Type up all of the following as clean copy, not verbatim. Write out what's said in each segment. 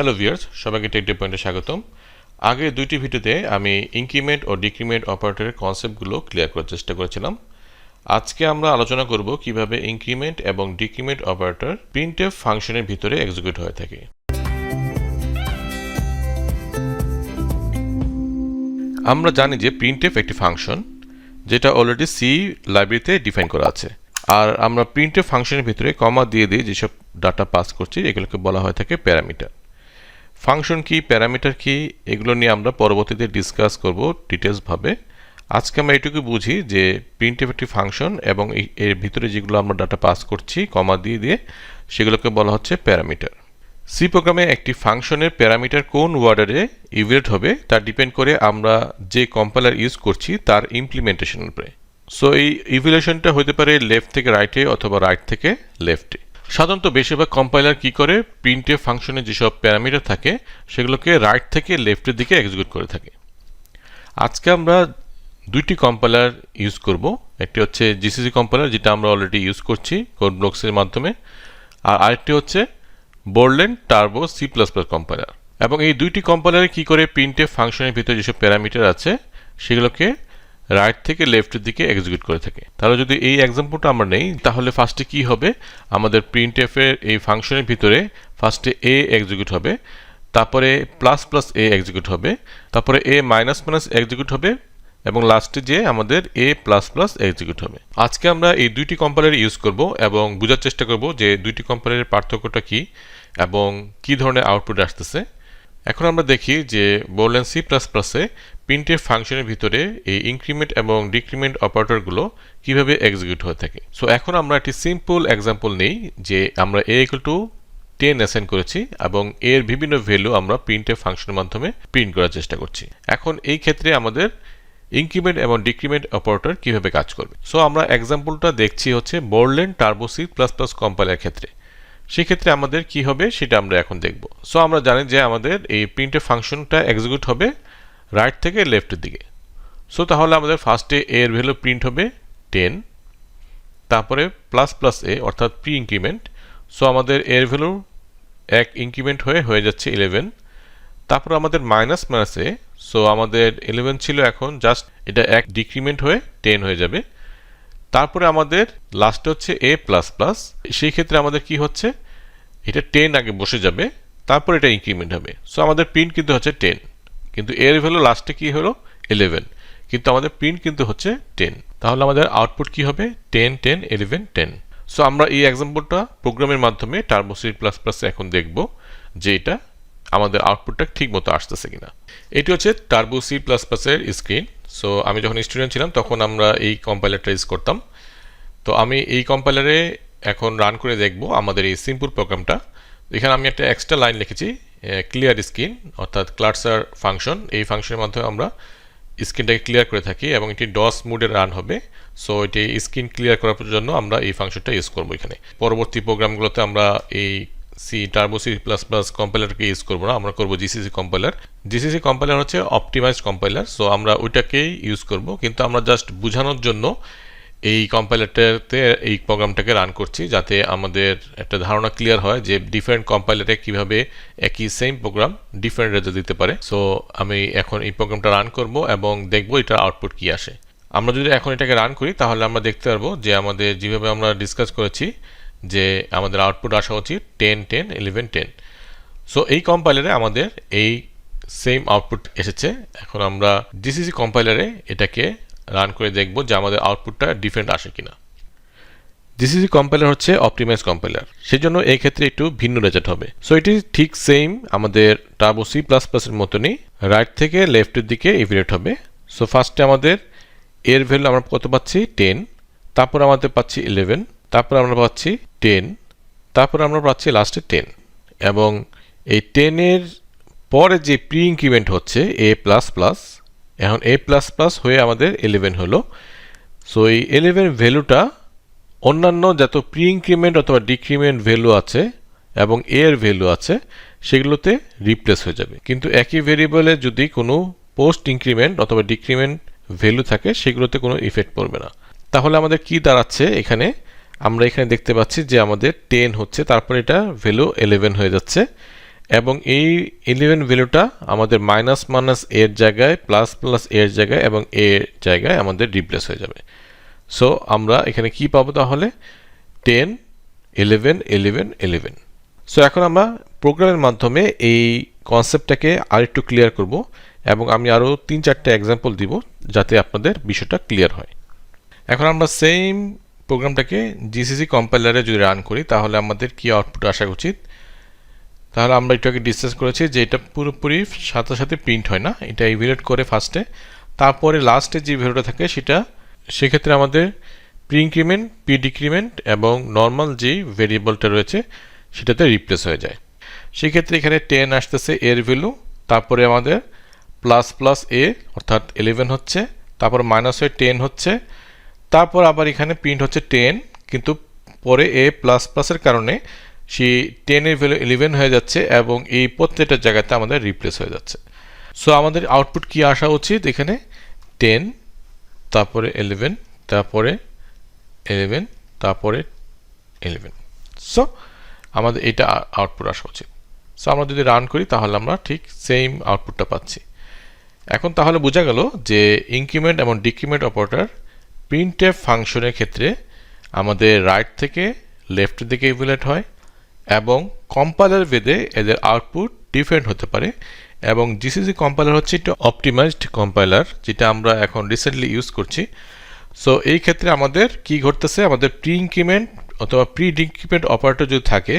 Hello viewers, সবাইকে take day পয়েন্টে স্বাগতম। আগে দুইটি ভিডিওতে আমি ইনক্রিমেন্ট ও ডিক্রিমেন্ট অপারেটরের কনসেপ্টগুলো ক্লিয়ার করার চেষ্টা করেছিলাম। আজকে আমরা আলোচনা করব কিভাবে ইনক্রিমেন্ট এবং ডিক্রিমেন্ট অপারেটর printf ফাংশনের ভিতরে এক্সিকিউট হয়ে থাকে। আমরা জানি যে printf একটি ফাংশন যেটা অলরেডি সি লাইব্রেরিতে ডিফাইন করা আছে, আর আমরা printf ফাংশনের ভিতরে কমা দিয়ে দিয়ে যেসব ডাটা পাস করছি এগুলোকে বলা হয়ে থাকে প্যারামিটার। ফাংশন কি, প্যারামিটার কি, এগুলো নিয়ে আমরা পরবর্তীতে ডিসকাস করব ডিটেলস ভাবে। আজকে আমরা এটুকু বুঝি যে printf একটি ফাংশন এবং এর ভিতরে যেগুলো আমরা ডাটা পাস করছি কমা দিয়ে দিয়ে সেগুলোকে বলা হচ্ছে প্যারামিটার। সি প্রোগ্রামে একটি ফাংশনের প্যারামিটার কোন ওয়ার্ডারে ইভ্যালুয়েট হবে তা ডিপেন্ড করে আমরা যে কম্পাইলার ইউজ করছি তার ইমপ্লিমেন্টেশনের উপরে। সো এই ইভ্যালুয়েশনটা হতে পারে লেফট থেকে রাইটে অথবা রাইট থেকে লেফটে। সাধারণত বেশিরভাগ কম্পাইলার কি করে, printf ফাংশনে যেসব প্যারামিটার থাকে সেগুলোকে রাইট থেকে লেফটের দিকে এক্সিকিউট করে থাকে। আজকে আমরা দুইটি কম্পাইলার ইউজ করব। একটি হচ্ছে জিসিসি কম্পাইলার, যেটা আমরা অলরেডি ইউজ করছি কোড ব্লকসের মাধ্যমে, আর আরেকটি হচ্ছে বোরল্যান্ড টার্বো সি++ কম্পাইলার। এবং এই দুইটি কম্পাইলারে কি করে printf ফাংশনের ভিতরে যেসব প্যারামিটার আছে সেগুলোকে রাইট থেকে লেফটের দিকে এক্সিকিউট করে থাকে। তাহলে যদি এই এক্সাম্পলটা আমরা নেই, তাহলে ফার্স্টে কি হবে, আমাদের printf এর এই ফাংশনের ভিতরে ফার্স্টে a এক্সিকিউট হবে, তারপরে ++a এক্সিকিউট হবে, তারপরে a এক্সিকিউট হবে এবং লাস্টে যে আমাদের a++ এক্সিকিউট হবে। আজকে আমরা এই দুইটি কম্পাইলার ইউজ করব এবং বোঝার চেষ্টা করব যে দুইটি কম্পাইলারের পার্থক্যটা কি এবং কি ধরনের আউটপুট আসতেছে। এখন আমরা দেখি যে বোরল্যান্ড সি++ এ printf ফাংশনের ভিতরে এই ইনক্রিমেন্ট এবং ডিক্রিমেন্ট অপারেটরগুলো কিভাবে এক্সিকিউট হয়ে থাকে। সো এখন আমরা একটি সিম্পল এক্সাম্পল নেই যে আমরা a = 10 অ্যাসাইন করেছি এবং এর বিভিন্ন ভ্যালু আমরা printf ফাংশনের মাধ্যমে প্রিন্ট করার চেষ্টা করছি। এখন এই ক্ষেত্রে আমাদের ইনক্রিমেন্ট এবং ডিক্রিমেন্ট অপারেটর কিভাবে কাজ করবে। সো আমরা এক্সাম্পলটা দেখছি হচ্ছে বোরল্যান্ড টার্বো সি++ কম্পাইলার ক্ষেত্রে। সেক্ষেত্রে আমাদের কি হবে সেটা আমরা এখন দেখব। সো আমরা জানি যে আমাদের এই printf ফাংশনটা এক্সিকিউট হবে রাইট থেকে লেফটের দিকে। সো তাহলে আমাদের ফার্স্টে এর ভ্যালু প্রিন্ট হবে 10, তারপরে ++a অর্থাৎ প্রি ইনক্রিমেন্ট। সো আমাদের এর ভ্যালু এক ইনক্রিমেন্ট হয়ে যাচ্ছে 11, তারপর আমাদের -a। সো আমাদের 11 ছিল, এখন জাস্ট এটা এক ডিক্রিমেন্ট হয়ে 10 হয়ে যাবে। তারপরে আমাদের লাস্টে হচ্ছে a++, সেই ক্ষেত্রে আমাদের কি হচ্ছে, এটা 10 আগে বসে যাবে, তারপর এটা ইনক্রিমেন্ট হবে। সো আমাদের প্রিন্ট কিন্তু হচ্ছে 10, কিন্তু এর ভ্যালু লাস্টে কি হলো 11, কিন্তু আমাদের প্রিন্ট কিন্তু হচ্ছে 10। তাহলে আমাদের আউটপুট কি হবে 10 10 11 10। সো আমরা এই এক্সাম্পলটা প্রোগ্রামের মাধ্যমে টার্বো সি++ এখন দেখব যে এটা আমাদের আউটপুটটা ঠিক মতো আসতেছে কিনা। এটি হচ্ছে টার্বো সি++ এর স্ক্রিন। সো আমি যখন স্টুডেন্ট ছিলাম তখন আমরা এই কম্পাইলারটা ইউজ করতাম। তো আমি এই কম্পাইলারে এখন রান করে দেখব আমাদের এই সিম্পল প্রোগ্রামটা। এখানে আমি একটা এক্সট্রা লাইন লিখেছি, ক্লিয়ার স্ক্রিন অর্থাৎ ক্লার্সার ফাংশন। এই ফাংশনের মাধ্যমে আমরা স্ক্রিনটাকে ক্লিয়ার করে থাকি এবং এটি ডস মোডে রান হবে। সো এটি স্ক্রিন ক্লিয়ার করার জন্য আমরা এই ফাংশনটা ইউজ করব। এখানে পরবর্তী প্রোগ্রামগুলোতে আমরা এই টার্বো সি++ কম্পাইলারকে ইউজ করব না, আমরা করব জিসিসি কম্পাইলার। জিসিসি কম্পাইলার হচ্ছে অপটিমাইজড কম্পাইলার, সো আমরা ওইটাকেই ইউজ করব। কিন্তু আমরা জাস্ট বোঝানোর জন্য এই কম্পাইলারটাতে এই প্রোগ্রামটাকে রান করছি, যাতে আমাদের একটা ধারণা ক্লিয়ার হয় যে ডিফারেন্ট কম্পাইলারে কিভাবে একই সেম প্রোগ্রাম ডিফারেন্ট রেজাল্ট দিতে পারে। সো আমি এখন এই প্রোগ্রামটা রান করব এবং দেখব এটার আউটপুট কি আসে। আমরা যদি এখন এটাকে রান করি তাহলে আমরা দেখতে পারবো যে আমাদের যেভাবে আমরা ডিসকাস করেছি যে আমাদের আউটপুট আসা উচিত 10 10 11 10। সো এই কম্পাইলারে আমাদের এই সেম আউটপুট এসেছে। এখন আমরা জিসিসি কম্পাইলারে এটাকে রান করে দেখব যে আমাদের আউটপুটটা ডিফারেন্ট আসে কিনা। জিসিসি কম্পাইলার হচ্ছে অপটিমাইজ কম্পাইলার, সেজন্য এই ক্ষেত্রে একটু ভিন্ন রেজাল্ট হবে। সো এটি ঠিক সেম আমাদের টার্বো সি++ এর মতনই রাইট থেকে লেফটের দিকে ইভ্যালুয়েট হবে। সো ফার্স্টে আমাদের এর ভ্যালু আমরা কত পাচ্ছি 10, তারপর আমাদের পাচ্ছি 11, তারপর আমরা পাচ্ছি 10, তারপর আমরা পাচ্ছি লাস্টে 10, এবং এই 10 এর পরে যে প্রি ইনক্রিমেন্ট হচ্ছে a++, এখন a++ হয়ে আমাদের 11 হলো। সো এই 11 ভ্যালুটা অন্যান্য যত প্রি ইনক্রিমেন্ট অথবা ডিক্রিমেন্ট ভ্যালু আছে এবং এর ভ্যালু আছে সেগুলোতে রিপ্লেস হয়ে যাবে, কিন্তু একই ভেরিয়েবলে যদি কোনো পোস্ট ইনক্রিমেন্ট অথবা ডিক্রিমেন্ট ভ্যালু থাকে সেগুলোতে কোনো ইফেক্ট পড়বে না। তাহলে আমাদের কি দাঁড়াচ্ছে, এখানে আমরা এখানে দেখতে পাচ্ছি যে আমাদের 10 হচ্ছে, তারপর এটা ভ্যালু 11 হয়ে যাচ্ছে এবং এই 11 ভ্যালুটা আমাদের মাইনাস মাইনাস এর জায়গায় প্লাস প্লাস এর জায়গায় এবং এর জায়গায় আমাদের রিপ্লেস হয়ে যাবে। সো আমরা এখানে কি পাবো তাহলে 10 11 11 11। সো এখন আমরা প্রোগ্রামের মাধ্যমে এই কনসেপ্টটাকে আরেকটু ক্লিয়ার করব এবং আমি আরও 3-4টা এক্সাম্পল দিব যাতে আপনাদের বিষয়টা ক্লিয়ার হয়। এখন আমরা সেম প্রোগ্রামটাকে জিসিসি কম্পাইলারে যদি রান করি তাহলে আমাদের কি আউটপুট আসা উচিত। তাহলে আমরা একটু আগে ডিসকাস করেছি যে এটা পুরোপুরি সাথে সাথে প্রিন্ট হয় না, এটা ইভ্যালুয়েট করে ফার্স্টে, তারপরে লাস্টে যে ভ্যালুটা থাকে সেটা সেক্ষেত্রে আমাদের প্রি ইনক্রিমেন্ট প্রি ডিক্রিমেন্ট এবং নর্মাল যেই ভেরিয়েবলটা রয়েছে সেটাতে রিপ্লেস হয়ে যায়। সেক্ষেত্রে এখানে 10 আসতেছে এর ভ্যালু, তারপরে আমাদের প্লাস প্লাস এ অর্থাৎ 11 হচ্ছে, তারপর মাইনাস হয়ে 10 হচ্ছে, তারপর আবার এখানে প্রিন্ট হচ্ছে 10, কিন্তু পরে এ প্লাস প্লাসের কারণে সেই 10 এর ভ্যালু 11 হয়ে যাচ্ছে এবং এই প্রত্যেকটা জায়গাতে আমাদের রিপ্লেস হয়ে যাচ্ছে। সো আমাদের আউটপুট কি আসা উচিত এখানে 10 তারপরে 11 তারপরে 11 তারপরে 11। সো আমাদের এটা আউটপুট আসা উচিত। সো আমরা যদি রান করি তাহলে আমরা ঠিক সেম আউটপুটটা পাচ্ছি। এখন তাহলে বোঝা গেল যে ইনক্রিমেন্ট এবং ডিক্রিমেন্ট অপারেটর প্রিন্টএফ ফাংশনের ক্ষেত্রে আমাদের রাইট থেকে লেফটের দিকে ইভ্যালুয়েট হয় এবং কম্পাইলার ভেদে এদের আউটপুট ডিফারেন্ট হতে পারে। এবং জিসিসি কম্পাইলার হচ্ছে একটা অপটিমাইজড কম্পাইলার যেটা আমরা এখন রিসেন্টলি ইউজ করছি। সো এই ক্ষেত্রে আমাদের কি ঘটতেছে, আমাদের প্রি ইনক্রিমেন্ট অথবা প্রি ডিক্রিমেন্ট অপারেটর যদি থাকে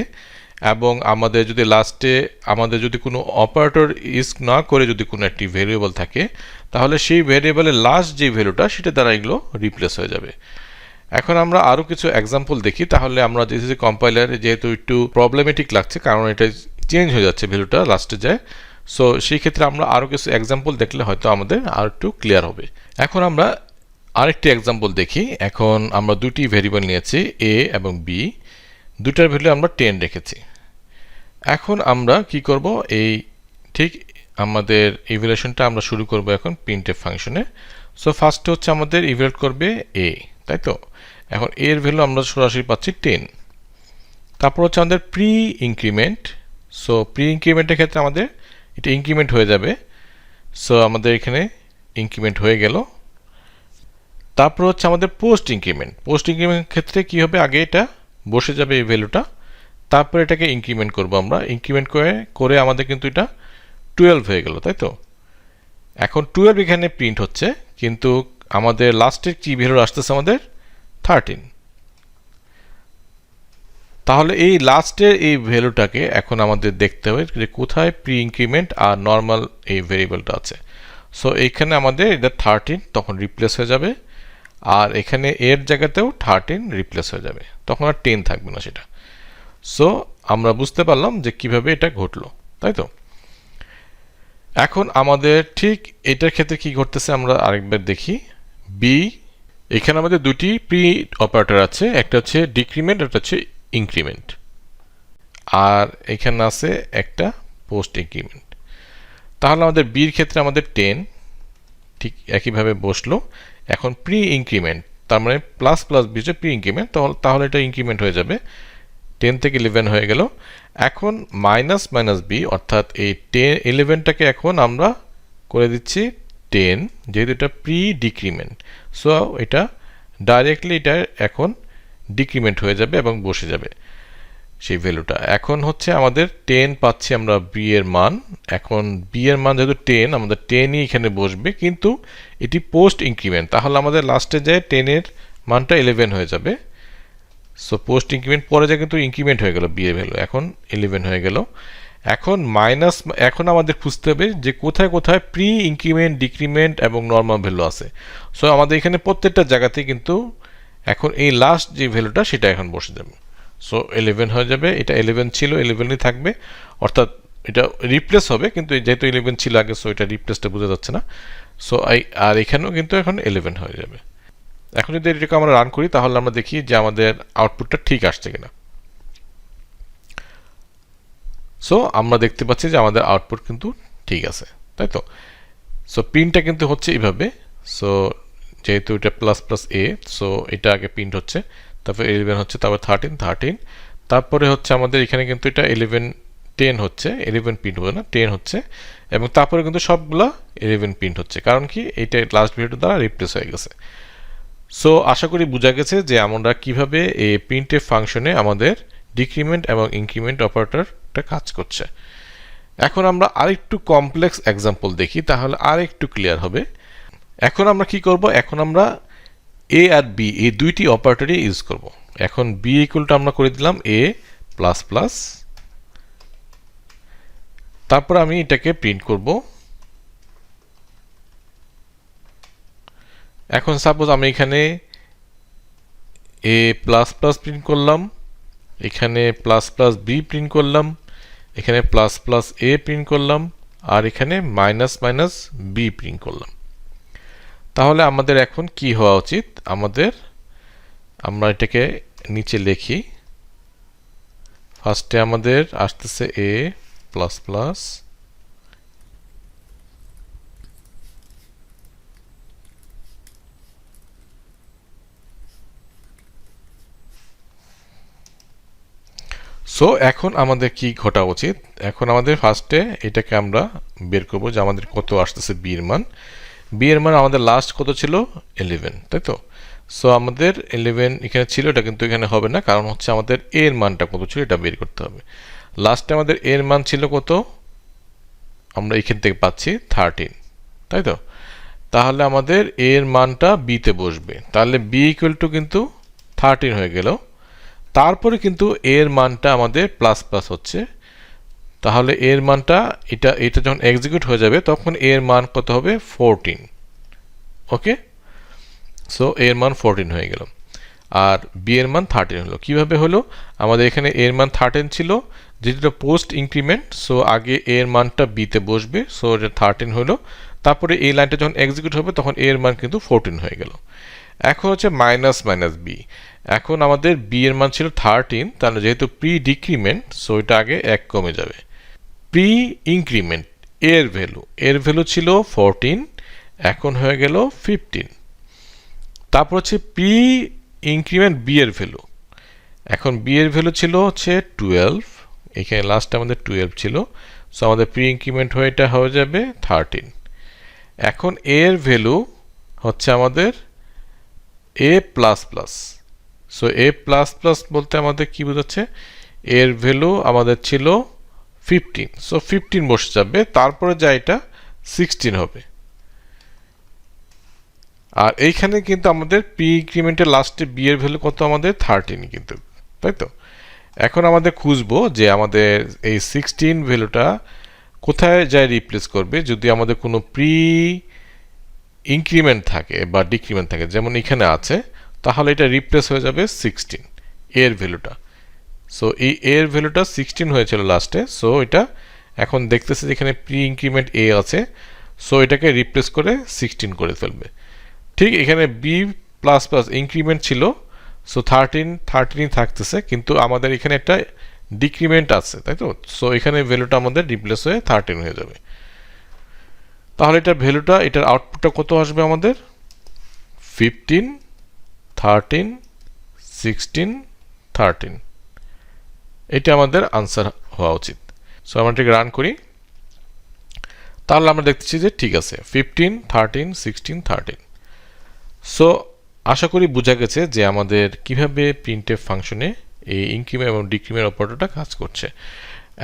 এবং আমাদের যদি লাস্টে আমাদের যদি কোনো অপারেটর ইউজ না করে যদি কোনো একটি ভেরিয়েবল থাকে তাহলে সেই ভেরিয়েবলের লাস্ট যে ভ্যালুটা সেটা দ্বারা এগুলো রিপ্লেস হয়ে যাবে। এখন আমরা আরও কিছু এক্সাম্পল দেখি তাহলে আমরা জিসিসি কম্পাইলারে যেহেতু একটু প্রবলেমেটিক লাগছে কারণ এটা চেঞ্জ হয়ে যাচ্ছে ভ্যালুটা লাস্টে যায়। সো সেই ক্ষেত্রে আমরা আরও কিছু এক্সাম্পল দেখলে হয়তো আমাদের আর একটু ক্লিয়ার হবে। এখন আমরা আরেকটি এক্সাম্পল দেখি। এখন আমরা দুটি ভেরিয়েবল নিয়েছি এ এবং বি, দুটার ভ্যালু আমরা 10 রেখেছি। এখন আমরা কি করব, এই ঠিক আমাদের ইভ্যালুয়েশনটা আমরা শুরু করব এখন প্রিন্টএফ ফাংশনে। সো ফার্স্ট হচ্ছে আমাদের ইভ্যালুয়েট করবে এ, তাই তো। এখন এর ভ্যালু আমরা সরাসরি পাচ্ছি 10। তারপর হচ্ছে আমাদের প্রি ইনক্রিমেন্ট। সো প্রি ইনক্রিমেন্টের ক্ষেত্রে আমাদের এটা ইনক্রিমেন্ট হয়ে যাবে। সো আমাদের এখানে ইনক্রিমেন্ট হয়ে গেল। তারপর হচ্ছে আমাদের পোস্ট ইনক্রিমেন্ট। পোস্ট ইনক্রিমেন্ট ক্ষেত্রে কি হবে, আগে এটা বসে যাবে এই ভ্যালুটা, তারপর এটাকে ইনক্রিমেন্ট করব আমরা। ইনক্রিমেন্ট করে আমাদের কিন্তু এটা 12 হয়ে গেল, তাই তো। এখন 12 এখানে প্রিন্ট হচ্ছে কিন্তু আমাদের লাস্টের কি ভ্যালু আসতেছে আমাদের 13। তাহলে এই লাস্টের এই ভ্যালুটাকে এখন আমাদের দেখতে হবে যে কোথায় প্রি ইনক্রিমেন্ট আর নর্মাল এই ভেরিয়েবলটা আছে। সো এইখানে আমাদের এটা 13 তখন রিপ্লেস হয়ে যাবে, আর এখানে এর জায়গাতেও 13 রিপ্লেস হয়ে যাবে, তখন আর 10 থাকবে না সেটা। সো আমরা বুঝতে পারলাম যে কিভাবে এটা ঘটলো, তাই তো। এখন আমাদের ঠিক এটার ক্ষেত্রে কি ঘটতেছে আমরা আরেকবার দেখি। বি, এখানে আমাদের দুটি প্রি অপারেটর আছে, একটা হচ্ছে ডিক্রিমেন্ট, একটা হচ্ছে ইনক্রিমেন্ট, আর এখানে আছে একটা পোস্ট ইনক্রিমেন্ট। তাহলে আমাদের বির ক্ষেত্রে আমাদের 10 ঠিক একইভাবে বসলো। এখন প্রি ইনক্রিমেন্ট তার মানে প্লাস প্লাস বি যে প্রি ইনক্রিমেন্ট, তাহলে এটা ইনক্রিমেন্ট হয়ে যাবে, 10 থেকে 11 হয়ে গেল। এখন মাইনাস মাইনাস বি অর্থাৎ এই 11টাকে এখন আমরা করে দিচ্ছি 10, যেহেতু এটা প্রি ডিক্রিমেন্ট। সো এটা ডাইরেক্টলি এটা এখন ডিক্রিমেন্ট হয়ে যাবে এবং বসে যাবে সেই ভ্যালুটা। এখন হচ্ছে আমাদের 10 পাচ্ছি আমরা বি এর মান। এখন বি এর মান যেহেতু 10, আমাদের 10ই এখানে বসবে, কিন্তু এটি পোস্ট ইনক্রিমেন্ট, তাহলে আমাদের লাস্টে যায় 10 এর মানটা 11 হয়ে যাবে। সো পোস্ট ইনক্রিমেন্ট পরে যায় কিন্তু ইনক্রিমেন্ট হয়ে গেল বি এর ভ্যালু, এখন 11 হয়ে গেল। এখন মাইনাস, এখন আমাদের খুঁজতে হবে যে কোথায় কোথায় প্রি ইনক্রিমেন্ট ডিক্রিমেন্ট এবং নর্মাল ভ্যালু আছে। সো আমাদের এখানে প্রত্যেকটা জায়গাতে কিন্তু এখন এই লাস্ট যে ভ্যালুটা সেটা এখন বসে যাবে। সো 11 হয়ে যাবে, এটা 11 ছিল 11ই থাকবে, অর্থাৎ এটা রিপ্লেস হবে, কিন্তু যেহেতু 11 ছিল আগে সো এটা রিপ্লেসটা বোঝা যাচ্ছে না। সো আর এখানেও কিন্তু এখন 11 হয়ে যাবে। এখন যদি এটাকে আমরা রান করি তাহলে আমরা দেখি যে আমাদের আউটপুটটা ঠিক আসছে কিনা। সো আমরা দেখতে পাচ্ছি যে আমাদের আউটপুট কিন্তু ঠিক আছে, তাই তো। সো প্রিন্টটা কিন্তু হচ্ছে এইভাবে। সো যেহেতু এটা প্লাস প্লাস এ, সো এটা আগে প্রিন্ট হচ্ছে, তারপর 11 হচ্ছে, তারপর 13, তারপরে হচ্ছে আমাদের এখানে কিন্তু এটা 11 10 হচ্ছে, 11 প্রিন্ট হবে না, 10 হচ্ছে, এবং তারপরে কিন্তু সবগুলা 11 প্রিন্ট হচ্ছে, কারণ কি এটা লাস্ট ভ্যালুটা দ্বারা রিপ্লেস হয়ে গেছে। সো আশা করি বোঝা গেছে যে আমরা কিভাবে এই printf ফাংশনে আমাদের ডিক্রিমেন্ট এবং ইনক্রিমেন্ট অপারেটরটা কাজ করছে। এখন আমরা আরেকটু কমপ্লেক্স এক্সাম্পল দেখি, তাহলে আরেকটু ক্লিয়ার হবে। এখন আমরা কি করব, এখন আমরা a আর b এই দুইটি অপারেটরই ইউজ করব। এখন b ইকুয়ালটা আমরা করে দিলাম a প্লাস প্লাস, তারপর আমি এটাকে প্রিন্ট করব। এখন সাপোজ আমি এখানে a প্লাস প্লাস প্রিন্ট করলাম, এখানে প্লাস প্লাস b প্রিন্ট করলাম, এখানে প্লাস প্লাস a প্রিন্ট করলাম, আর এখানে মাইনাস মাইনাস b প্রিন্ট করলাম। তাহলে আমাদের এখন কি হওয়া উচিত, আমরা এটাকে নিচে লিখি। ফার্স্টে আমাদের আসতেছে a প্লাস প্লাস, সো এখন আমাদের কি ঘটা উচিত, এখন আমাদের ফার্স্টে এটাকে আমরা বের করব যে আমাদের কত আসতেছে b এর মান। b এর মান আমাদের লাস্ট কত ছিল 11, তাই তো? সো আমাদের 11 এখানে ছিল, এটা কিন্তু এখানে হবে না, কারণ হচ্ছে আমাদের a এর মানটা কত ছিল এটা বের করতে হবে। লাস্টে আমাদের a এর মান ছিল কত, আমরা এখান থেকে পাচ্ছি 13, তাই তো? তাহলে আমাদের a এর মানটা b তে বসবে, তাহলে b ইকুয়াল টু কিন্তু 13 হয়ে গেল। তারপরে কিন্তু a এর মানটা আমাদের প্লাস প্লাস হচ্ছে, তাহলে a এর মানটা এটা যখন এক্সিকিউট হয়ে যাবে তখন a এর মান কত হবে 14। ওকে, সো a এর মান 14 হয়ে গেল, আর b এর মান 13 হলো। কিভাবে হলো, আমাদের এখানে a এর মান 13 ছিল, যেটা পোস্ট ইনক্রিমেন্ট, সো আগে a এর মানটা b তে বসবে, সো এটা 13 হলো। তারপরে এই লাইনটা যখন এক্সিকিউট হবে তখন a এর মান কিন্তু 14 হয়ে গেল। এখন হচ্ছে মাইনাস মাইনাস b, এখন আমাদের b এর মান ছিল 13, তাহলে যেহেতু প্রি ডিক্রিমেন্ট, সো এটা আগে 1 কমে যাবে। প্রি ইনক্রিমেন্ট এর ভ্যালু ছিল 14, এখন হয়ে গেল 15। তারপর হচ্ছে প্রি ইনক্রিমেন্ট b এর ভ্যালু, এখন b এর ভ্যালু ছিল হচ্ছে 12, এখানে লাস্টে আমাদের 12 ছিল, সো আমাদের প্রি ইনক্রিমেন্ট হয়ে এটা হয়ে যাবে 13। এখন a এর ভ্যালু হচ্ছে আমাদের a plus plus, so a plus plus বলতে আমাদের কি বোঝাচ্ছে, এর ভ্যালু আমাদের ছিল 15, সো 15 বসে যাবে, তারপরে যা এটা 16 হবে। আর এইখানে কিন্তু আমাদের প্রি ইনক্রিমেন্টের লাস্টে b এর ভ্যালু কত, আমাদের 13 কিন্তু, তাই তো? এখন আমাদের খুঁজবো যে আমাদের এই 16 ভ্যালুটা কোথায় যায় রিপ্লেস করবে, যদি আমাদের কোনো প্রি ইনক্রিমেন্ট থাকে বা ডিক্রিমেন্ট থাকে, যেমন এখানে আছে, তাহলে এটা রিপ্লেস হয়ে যাবে 16 এর ভ্যালুটা। সো এই এর ভ্যালুটা 16 হয়েছিল লাস্টে, সো এটা এখন দেখতেছে যে এখানে প্রি ইনক্রিমেন্ট a আছে, সো এটাকে রিপ্লেস করে 16 করে ফেলবে। ঠিক এখানে b প্লাস প্লাস ইনক্রিমেন্ট ছিল, সো 13 থাকতেছে, কিন্তু আমাদের এখানে একটা ডিক্রিমেন্ট আছে, তাই তো? সো এখানে ভ্যালুটা আমাদের রিপ্লেস হয়ে 13 হয়ে যাবে। তাহলে এটার ভ্যালুটা, এটার আউটপুটটা কত আসবে আমাদের, 15 13 16 13, এটা আমাদের আনসার হওয়া উচিত। সো আমরা এটাকে রান করি, তাহলে আমরা দেখতেছি যে ঠিক আছে 15 13 16 13। সো আশা করি বোঝা গেছে যে আমাদের কিভাবে printf ফাংশনে এই ইনক্রিমেন্ট এবং ডিক্রিমেন্ট অপারেটরটা কাজ করছে।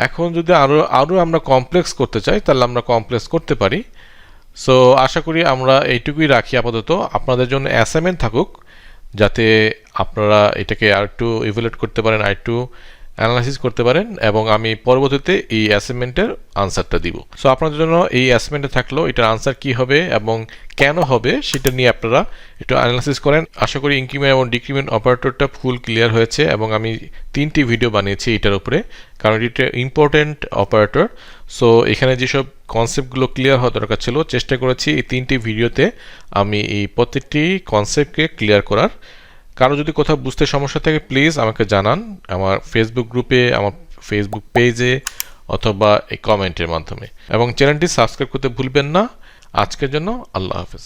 এখন যদি আরো আমরা কমপ্লেক্স করতে চাই, তাহলে আমরা কমপ্লেক্স করতে পারি। সো আশা করি আমরা এইটুকুই রাখি আপাতত, আপনাদের জন্য অ্যাসাইনমেন্ট থাকুক, যাতে আপনারা এটাকে আরেকটু ইভ্যালুয়েট করতে পারেন, আরেকটু অ্যানালাইসিস করতে পারেন, এবং আমি পরবর্তীতে এই অ্যাসাইনমেন্টের আনসারটা দিব। সো আপনাদের জন্য এই অ্যাসাইনমেন্টে থাকলো এটার আনসার কি হবে এবং কেন হবে সেটা নিয়ে আপনারা একটু অ্যানালাইসিস করেন। আশা করি ইনক্রিমেন্ট এবং ডিক্রিমেন্ট অপারেটরটা ফুল ক্লিয়ার হয়েছে, এবং আমি 3টি ভিডিও বানিয়েছি এটার উপরে, কারণ এটা ইম্পর্টেন্ট অপারেটর। সো এখানে যেসব কনসেপ্টগুলো ক্লিয়ার হওয়া দরকার ছিল, চেষ্টা করেছি এই 3টি ভিডিওতে আমি এই প্রত্যেকটি কনসেপ্টকে ক্লিয়ার করার। কারো যদি কোথাও বুঝতে সমস্যা থাকে প্লিজ আমাকে জানান, আমার ফেসবুক গ্রুপে, আমার ফেসবুক পেজে, অথবা এই কমেন্টের মাধ্যমে, এবং চ্যানেলটি সাবস্ক্রাইব করতে ভুলবেন না। আজকের জন্য আল্লাহ হাফেজ।